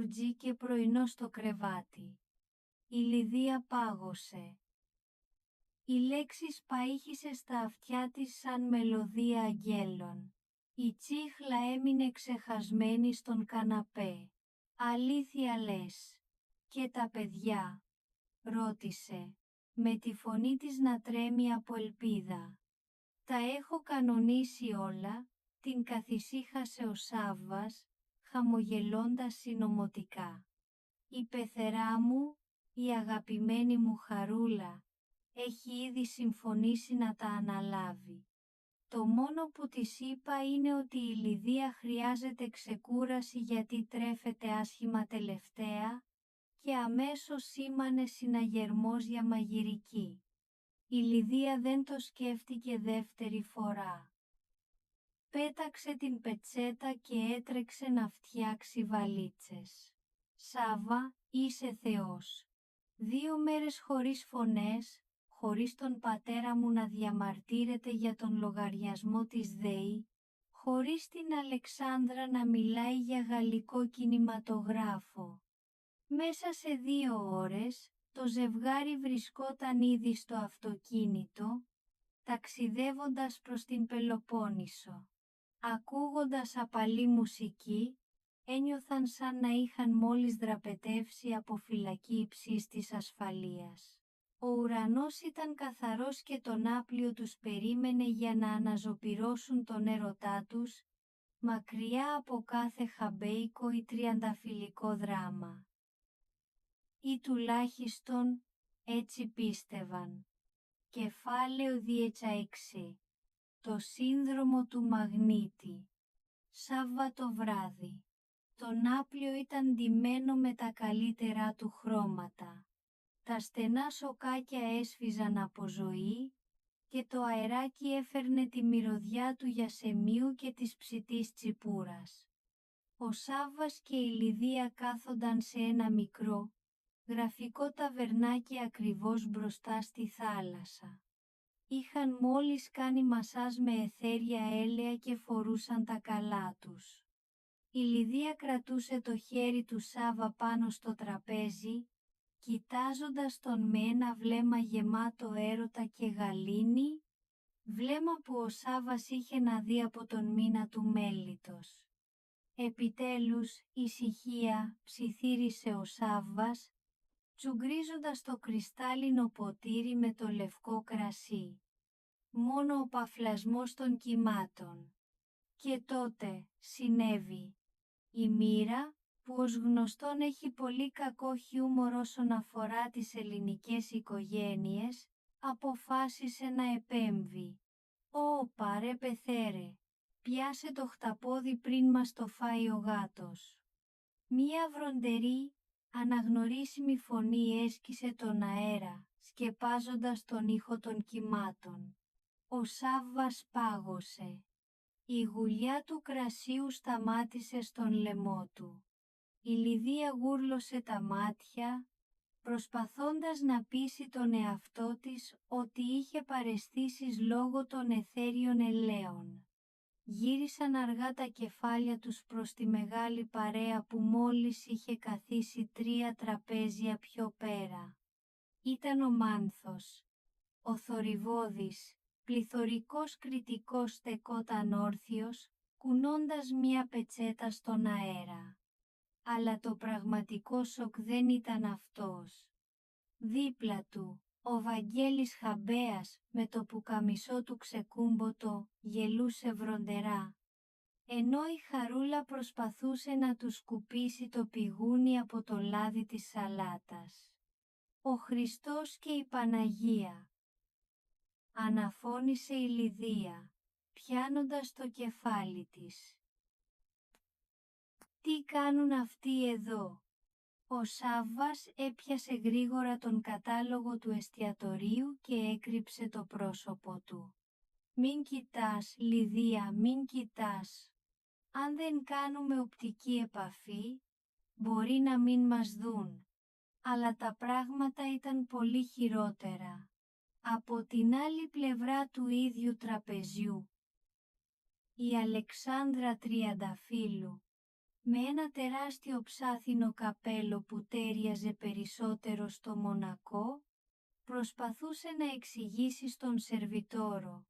καπουτζί και πρωινό στο κρεβάτι. Η Λιδία πάγωσε. Η λέξη παΐχησε στα αυτιά της σαν μελωδία αγγέλων. Η τσίχλα έμεινε ξεχασμένη στον καναπέ. «Αλήθεια λες? Και τα παιδιά?» ρώτησε, με τη φωνή της να τρέμει από ελπίδα. «Τα έχω κανονίσει όλα», την καθησύχασε ο Σάββας, χαμογελώντας συνωμοτικά. «Η πεθερά μου, η αγαπημένη μου Χαρούλα, έχει ήδη συμφωνήσει να τα αναλάβει. Το μόνο που της είπα είναι ότι η Λιδία χρειάζεται ξεκούραση γιατί τρέφεται άσχημα τελευταία και αμέσως σήμανε συναγερμός για μαγειρική. Η Λιδία δεν το σκέφτηκε δεύτερη φορά. Πέταξε την πετσέτα και έτρεξε να φτιάξει βαλίτσες. «Σάβα, είσαι Θεός. 2 μέρες χωρίς φωνές, χωρίς τον πατέρα μου να διαμαρτύρεται για τον λογαριασμό της ΔΕΗ, χωρίς την Αλεξάνδρα να μιλάει για γαλλικό κινηματογράφο. Μέσα σε 2 ώρες, το ζευγάρι βρισκόταν ήδη στο αυτοκίνητο, ταξιδεύοντας προς την Πελοπόννησο. Ακούγοντας απαλή μουσική, ένιωθαν σαν να είχαν μόλις δραπετεύσει από φυλακή υψίστης ασφαλείας. Ο ουρανός ήταν καθαρός και το ναύπλιο τους περίμενε για να αναζωπυρώσουν τον έρωτά τους, μακριά από κάθε χαμπέικο ή τριανταφυλλικό δράμα. Ή τουλάχιστον, έτσι πίστευαν. Κεφάλαιο 26. Το σύνδρομο του μαγνήτη. Σάββατο βράδυ. Το ναύπλιο ήταν ντυμένο με τα καλύτερά του χρώματα. Τα στενά σοκάκια έσφιζαν από ζωή και το αεράκι έφερνε τη μυρωδιά του γιασεμίου και της ψητής τσιπούρας. Ο Σάββας και η Λιδία κάθονταν σε ένα μικρό, γραφικό ταβερνάκι ακριβώς μπροστά στη θάλασσα. Είχαν μόλις κάνει μασάζ με αιθέρια έλαια και φορούσαν τα καλά τους. Η Λιδία κρατούσε το χέρι του Σάββα πάνω στο τραπέζι, κοιτάζοντας τον με ένα βλέμμα γεμάτο έρωτα και γαλήνη, βλέμμα που ο Σάββας είχε να δει από τον μήνα του μέλιτος. «Επιτέλους, ησυχία», ψιθύρισε ο Σάββας, τσουγκρίζοντας το κρυστάλλινο ποτήρι με το λευκό κρασί. «Μόνο ο παφλασμός των κυμάτων». Και τότε συνέβη. Η μοίρα, που ως γνωστόν έχει πολύ κακό χιούμορ όσον αφορά τις ελληνικές οικογένειες, αποφάσισε να επέμβει. «Ω, παρέ πεθέρε, πιάσε το χταπόδι πριν μας το φάει ο γάτος». Μία βροντερή, αναγνωρίσιμη φωνή έσκησε τον αέρα, σκεπάζοντας τον ήχο των κυμάτων. Ο Σάββας πάγωσε. Η γουλιά του κρασίου σταμάτησε στον λαιμό του. Η Λιδία γούρλωσε τα μάτια, προσπαθώντας να πείσει τον εαυτό της ότι είχε παραισθήσεις λόγω των αιθέριων ελαίων. Γύρισαν αργά τα κεφάλια τους προς τη μεγάλη παρέα που μόλις είχε καθίσει 3 τραπέζια πιο πέρα. Ήταν ο Μάνθος. Ο θορυβώδης, πληθωρικός κριτικός στεκόταν όρθιος, κουνώντας μία πετσέτα στον αέρα. Αλλά το πραγματικό σοκ δεν ήταν αυτός. Δίπλα του, ο Βαγγέλης Χαμπέας με το πουκαμισό του ξεκούμποτο γελούσε βροντερά, ενώ η Χαρούλα προσπαθούσε να του σκουπίσει το πηγούνι από το λάδι της σαλάτας. «Ο Χριστός και η Παναγία», αναφώνησε η Λιδία, πιάνοντας το κεφάλι της. «Τι κάνουν αυτοί εδώ?» Ο Σάββας έπιασε γρήγορα τον κατάλογο του εστιατορίου και έκρυψε το πρόσωπο του. «Μην κοιτάς, Λιδία, μην κοιτάς. Αν δεν κάνουμε οπτική επαφή, μπορεί να μην μας δουν». Αλλά τα πράγματα ήταν πολύ χειρότερα. Από την άλλη πλευρά του ίδιου τραπεζιού, η Αλεξάνδρα Τριανταφύλου, με ένα τεράστιο ψάθινο καπέλο που τέριαζε περισσότερο στο Μονακό, προσπαθούσε να εξηγήσει στον σερβιτόρο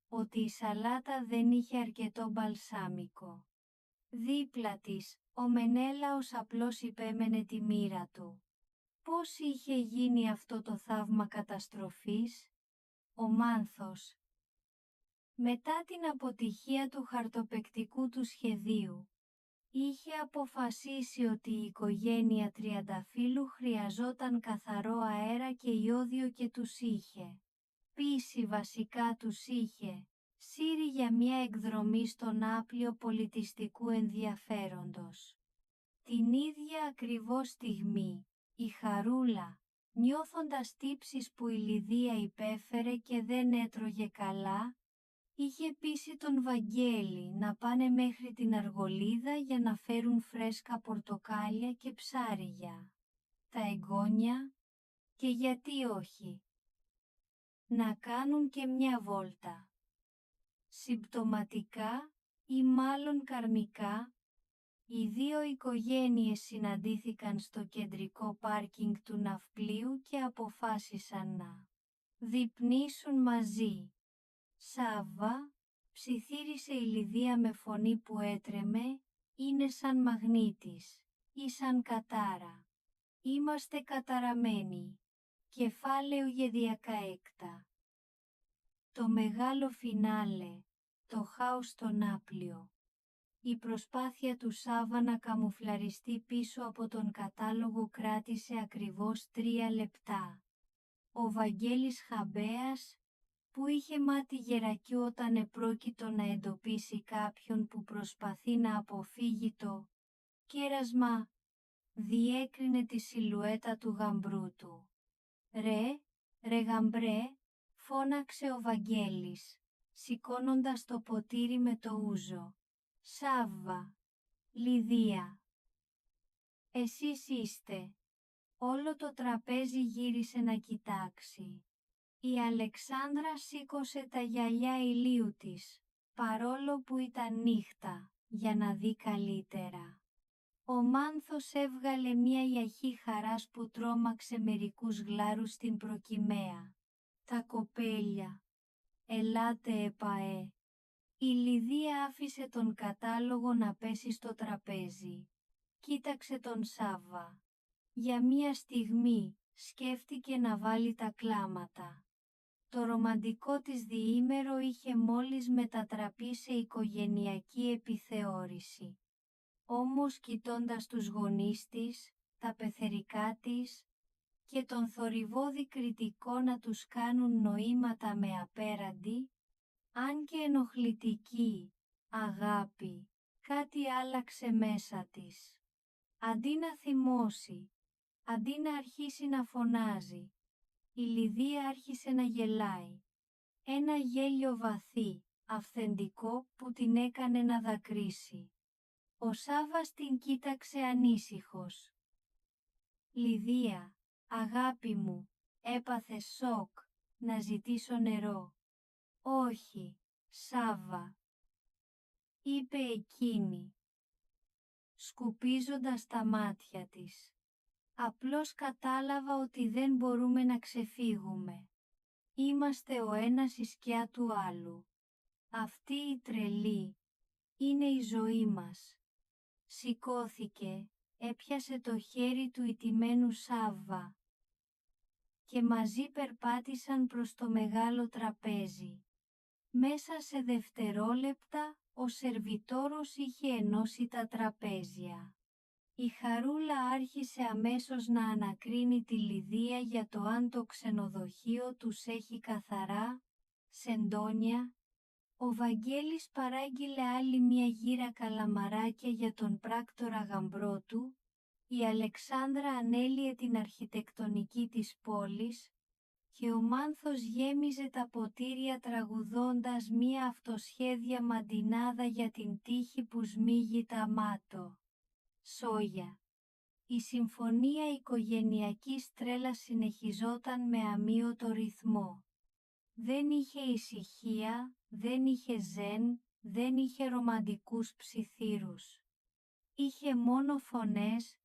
ότι η σαλάτα δεν είχε αρκετό μπαλσάμικο. Δίπλα της, ο Μενέλαος απλώς υπέμενε τη μοίρα του. Πώς είχε γίνει αυτό το θαύμα καταστροφής? Ο Μάνθος, μετά την αποτυχία του χαρτοπαικτικού του σχεδίου, είχε αποφασίσει ότι η οικογένεια Τριανταφύλου χρειαζόταν καθαρό αέρα και ιόδιο και τους είχε πείσει, βασικά τους είχε σύρει για μια εκδρομή στον άπλιο πολιτιστικού ενδιαφέροντος. Την ίδια ακριβώς στιγμή, η Χαρούλα, νιώθοντας τύψεις που η Λιδία υπέφερε και δεν έτρωγε καλά, είχε πείσει τον Βαγγέλη να πάνε μέχρι την Αργολίδα για να φέρουν φρέσκα πορτοκάλια και ψάριγια, τα εγγόνια, και γιατί όχι, να κάνουν και μια βόλτα. Συμπτωματικά, ή μάλλον καρμικά, οι δύο οικογένειες συναντήθηκαν στο κεντρικό πάρκινγκ του ναυπλίου και αποφάσισαν να δείπνήσουν μαζί. «Σάββα», ψιθύρισε η Λιδία με φωνή που έτρεμε, «είναι σαν μαγνήτης ή σαν κατάρα. Είμαστε καταραμένοι». Κεφάλαιο γεδιακά έκτα. Το μεγάλο φινάλε, το χάος στο Νάπλιο. Η προσπάθεια του Σάββα να καμουφλαριστεί πίσω από τον κατάλογο κράτησε ακριβώς 3 λεπτά. Ο Βαγγέλης Χαμπέας, που είχε μάτι γερακιού όταν επρόκειτο να εντοπίσει κάποιον που προσπαθεί να αποφύγει το κέρασμα, διέκρινε τη σιλουέτα του γαμπρού του. Ρε γαμπρέ», φώναξε ο Βαγγέλης, σηκώνοντας το ποτήρι με το ούζο. «Σάββα, Λιδία, εσείς είστε». Όλο το τραπέζι γύρισε να κοιτάξει. Η Αλεξάνδρα σήκωσε τα γυαλιά ηλίου της, παρόλο που ήταν νύχτα, για να δει καλύτερα. Ο Μάνθος έβγαλε μια ιαχή χαράς που τρόμαξε μερικούς γλάρους στην προκυμαία. «Τα κοπέλια, ελάτε επαέ». Η Λιδία άφησε τον κατάλογο να πέσει στο τραπέζι. Κοίταξε τον Σάββα. Για μια στιγμή σκέφτηκε να βάλει τα κλάματα. Το ρομαντικό της διήμερο είχε μόλις μετατραπεί σε οικογενειακή επιθεώρηση. Όμως κοιτώντας τους γονείς της, τα πεθερικά της και τον θορυβόδη κριτικό να τους κάνουν νοήματα με απέραντη, αν και ενοχλητική, αγάπη, κάτι άλλαξε μέσα της. Αντί να θυμώσει, αντί να αρχίσει να φωνάζει, η Λιδία άρχισε να γελάει. Ένα γέλιο βαθύ, αυθεντικό που την έκανε να δακρύσει. Ο Σάββας την κοίταξε ανήσυχος. «Λιδία, αγάπη μου, έπαθες σοκ, να ζητήσω νερό?» «Όχι, Σάββα», είπε εκείνη, σκουπίζοντας τα μάτια της. «Απλώς κατάλαβα ότι δεν μπορούμε να ξεφύγουμε. Είμαστε ο ένας η σκιά του άλλου. Αυτή η τρελή είναι η ζωή μας». Σηκώθηκε, έπιασε το χέρι του ηττημένου Σάββα και μαζί περπάτησαν προς το μεγάλο τραπέζι. Μέσα σε δευτερόλεπτα, ο σερβιτόρος είχε ενώσει τα τραπέζια. Η Χαρούλα άρχισε αμέσως να ανακρίνει τη Λιδία για το αν το ξενοδοχείο τους έχει καθαρά, σεντόνια. Ο Βαγγέλης παράγγειλε άλλη μια γύρα καλαμαράκια για τον πράκτορα γαμπρό του, η Αλεξάνδρα ανέλυε την αρχιτεκτονική της πόλης και ο Μάνθος γέμιζε τα ποτήρια τραγουδώντας μια αυτοσχέδια μαντινάδα για την τύχη που σμίγει τα μάτω. Σόγια. Η συμφωνία οικογενειακής τρέλας συνεχιζόταν με αμείωτο ρυθμό. Δεν είχε ησυχία, δεν είχε ζεν, δεν είχε ρομαντικούς ψιθύρους. είχε μόνο φωνές,